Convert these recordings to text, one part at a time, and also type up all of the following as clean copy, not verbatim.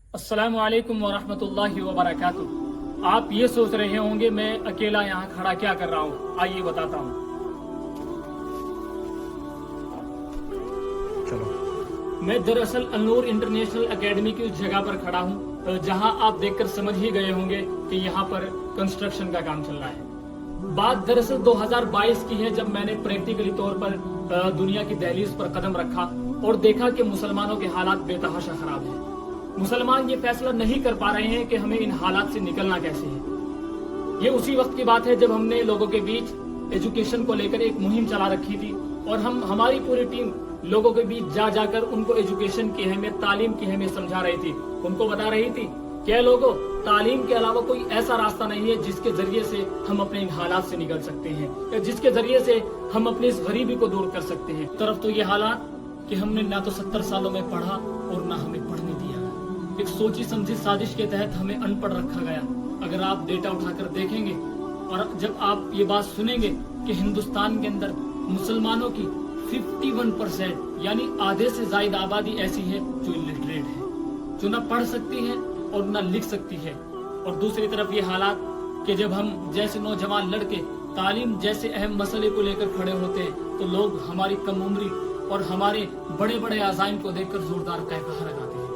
अस्सलाम वालेकुम वरहमतुल्लाहि वबरकातुह। आप ये सोच रहे होंगे मैं अकेला यहाँ खड़ा क्या कर रहा हूँ, आइए बताता हूँ। चलो। मैं दरअसल अनूर इंटरनेशनल एकेडमी की उस जगह पर खड़ा हूँ जहाँ आप देखकर समझ ही गए होंगे कि यहाँ पर कंस्ट्रक्शन का काम चल रहा है। बात दरअसल 2022 की है, जब मैंने प्रैक्टिकली तौर पर दुनिया की दहलीज पर कदम रखा और देखा कि मुसलमानों के हालात बेतहाशा खराब हैं। मुसलमान ये फैसला नहीं कर पा रहे हैं कि हमें इन हालात से निकलना कैसे है। ये उसी वक्त की बात है जब हमने लोगों के बीच एजुकेशन को लेकर एक मुहिम चला रखी थी और हमारी पूरी टीम लोगों के बीच जाकर उनको एजुकेशन की अहमियत, तालीम की अहमियत समझा रही थी। उनको बता रही थी कि लोगों, तालीम के अलावा कोई ऐसा रास्ता नहीं है जिसके जरिए से हम अपने इन हालात से निकल सकते हैं या जिसके जरिए से हम अपनी इस गरीबी को दूर कर सकते हैं। तरफ तो ये हालात कि हमने ना तो 70 सालों में पढ़ा और ना हमें पढ़ने दिया। एक सोची समझी साजिश के तहत हमें अनपढ़ रखा गया। अगर आप डेटा उठाकर देखेंगे और जब आप ये बात सुनेंगे कि हिंदुस्तान के अंदर मुसलमानों की 51% यानी आधे से ज्यादा आबादी ऐसी है जो इलिटरेट है, जो ना पढ़ सकती है और ना लिख सकती है। और दूसरी तरफ ये हालात कि जब हम जैसे नौजवान लड़के तालीम जैसे अहम मसले को लेकर खड़े होते हैं तो लोग हमारी कम उम्री और हमारे बड़े बड़े अज़ाइम को देखकर जोरदार कहकहा लगाते हैं।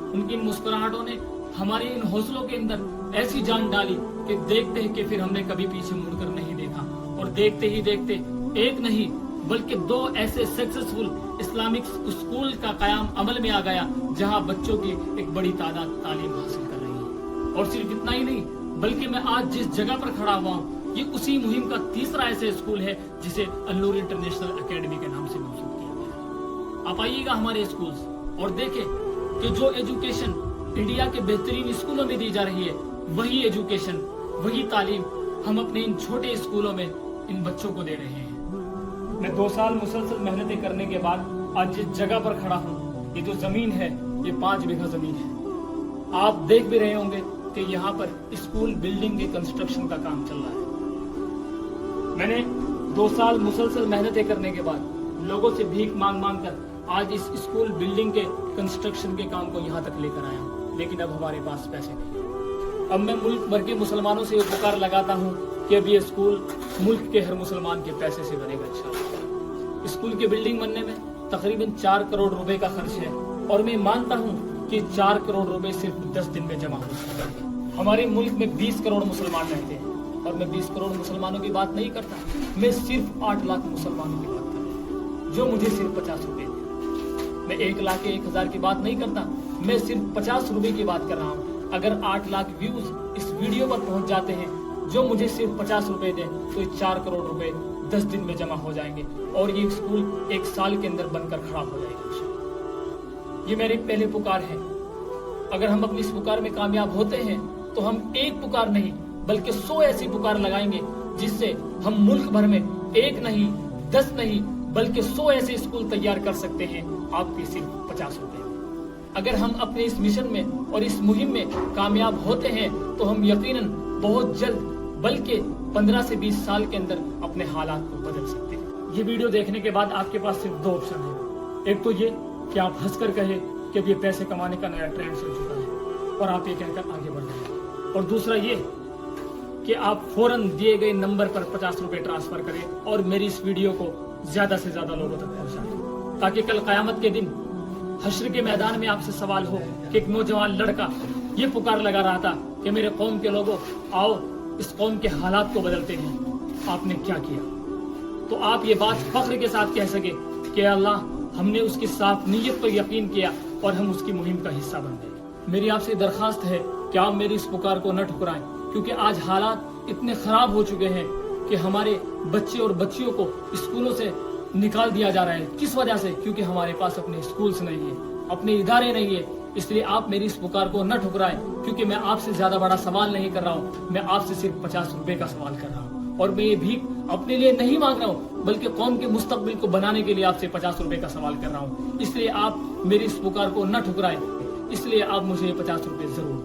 उनकी इन मुस्कुराहटों ने हमारे इन हौसलों के अंदर ऐसी जान डाली कि देखते हैं कि फिर हमने कभी पीछे मुड़कर नहीं देखा। और देखते ही देखते एक नहीं बल्कि 2 ऐसे सक्सेसफुल इस्लामिक स्कूल का कयाम अमल में आ गया जहां बच्चों की एक बड़ी तादाद तालीम हासिल कर रही है। और सिर्फ इतना ही नहीं बल्कि मैं आज जिस जगह पर खड़ा हुआ हूँ ये उसी मुहिम का तीसरा ऐसे स्कूल है जिसे अनूर इंटरनेशनल एकेडमी के नाम से मंसूब किया गया। आप आइएगा हमारे स्कूल और देखें कि जो एजुकेशन इंडिया के बेहतरीन स्कूलों में दी जा रही है वही एजुकेशन, वही तालीम हम अपने इन छोटे स्कूलों में इन बच्चों को दे रहे हैं। मैं 2 साल मुसलसल मेहनतें करने के बाद आज जिस जगह पर खड़ा हूँ, ये जो जमीन है ये 5 बीघा जमीन है। आप देख भी रहे होंगे कि यहाँ पर स्कूल बिल्डिंग के कंस्ट्रक्शन का काम चल रहा है। मैंने 2 साल मुसलसल मेहनतें करने के बाद लोगों से भीख मांग मांग कर आज इस स्कूल बिल्डिंग के कंस्ट्रक्शन के काम को यहाँ तक लेकर आया हूँ, लेकिन अब हमारे पास पैसे नहीं। अब मैं मुल्क भर के मुसलमानों से पुकार लगाता हूँ कि अब ये स्कूल मुल्क के हर मुसलमान के पैसे से बनेगा इंशाअल्लाह। स्कूल की बिल्डिंग बनने में तकरीबन 4 करोड़ रुपए का खर्च है और मैं मानता हूँ कि 4 करोड़ रुपए सिर्फ 10 दिन में जमा हो सकते हैं। हमारे मुल्क में 20 करोड़ मुसलमान रहते हैं और मैं 20 करोड़ मुसलमानों की बात नहीं करता, मैं सिर्फ 8 लाख मुसलमानों की बात कर रहा हूँ जो मुझे सिर्फ 50 रुपए। मैं 1 लाख के 1 हजार की बात नहीं करता, मैं सिर्फ 50 रुपए की बात कर रहा हूँ। अगर 8 लाख व्यूज इस वीडियो पर पहुंच जाते हैं जो मुझे सिर्फ 50 रुपए दें तो 4 करोड़ रुपए 10 दिन में जमा हो जाएंगे और ये स्कूल 1 साल के अंदर बनकर खड़ा हो जाएगा। ये मेरी पहली पुकार है। अगर हम अपनी इस पुकार में कामयाब होते हैं तो हम एक पुकार नहीं बल्कि 100 ऐसी पुकार लगाएंगे जिससे हम मुल्क भर में 1 नहीं 10 नहीं बल्कि 100 ऐसे स्कूल तैयार कर सकते हैं आपके सिर्फ 50 रुपए। अगर हम अपने इस मिशन में और इस मुहिम में कामयाब होते हैं तो हम यकीनन बहुत जल्द बल्कि 15 से 20 साल के अंदर अपने हालात को बदल सकते हैं। ये वीडियो देखने के बाद आपके पास सिर्फ 2 ऑप्शन है। एक तो ये कि आप हंसकर कहे कि अब ये पैसे कमाने का नया ट्रेंड चल चुका है और आप ये कहकर आगे बढ़ जाए, और दूसरा ये कि आप फौरन दिए गए नंबर पर 50 रुपए ट्रांसफर करें और मेरी इस वीडियो को ज्यादा से ज्यादा लोगों तक पहुंचाएं ताकि कल कयामत के दिन हश्र के मैदान में आपसे सवाल हो कि एक नौजवान लड़का ये पुकार लगा रहा था कि मेरे कौम के लोगों आओ इस कौम के हालात को बदलते हैं, आपने क्या किया। तो आप ये बात फख्र के साथ कह सके कि अल्लाह हमने उसकी साफ नीयत पर यकीन किया और हम उसकी मुहिम का हिस्सा बन गए। मेरी आपसे दरखास्त है कि आप मेरी इस पुकार को न ठुकराएं, क्योंकि आज हालात इतने खराब हो चुके हैं कि हमारे बच्चे और बच्चियों को स्कूलों से निकाल दिया जा रहा है। किस वजह से? क्योंकि हमारे पास अपने स्कूल्स नहीं है, अपने इदारे नहीं है। इसलिए आप मेरी इस पुकार को न ठुकराएं, क्योंकि मैं आपसे ज्यादा बड़ा सवाल नहीं कर रहा हूँ, मैं आपसे सिर्फ 50 रुपए का सवाल कर रहा हूँ। और मैं ये भीख अपने लिए नहीं मांग रहा हूँ बल्कि कौम के मुस्तकबिल को बनाने के लिए आपसे 50 रुपए का सवाल कर रहा हूँ। इसलिए आप मेरी इस पुकार को न ठुकराएं, इसलिए आप मुझे 50 रुपए जरूर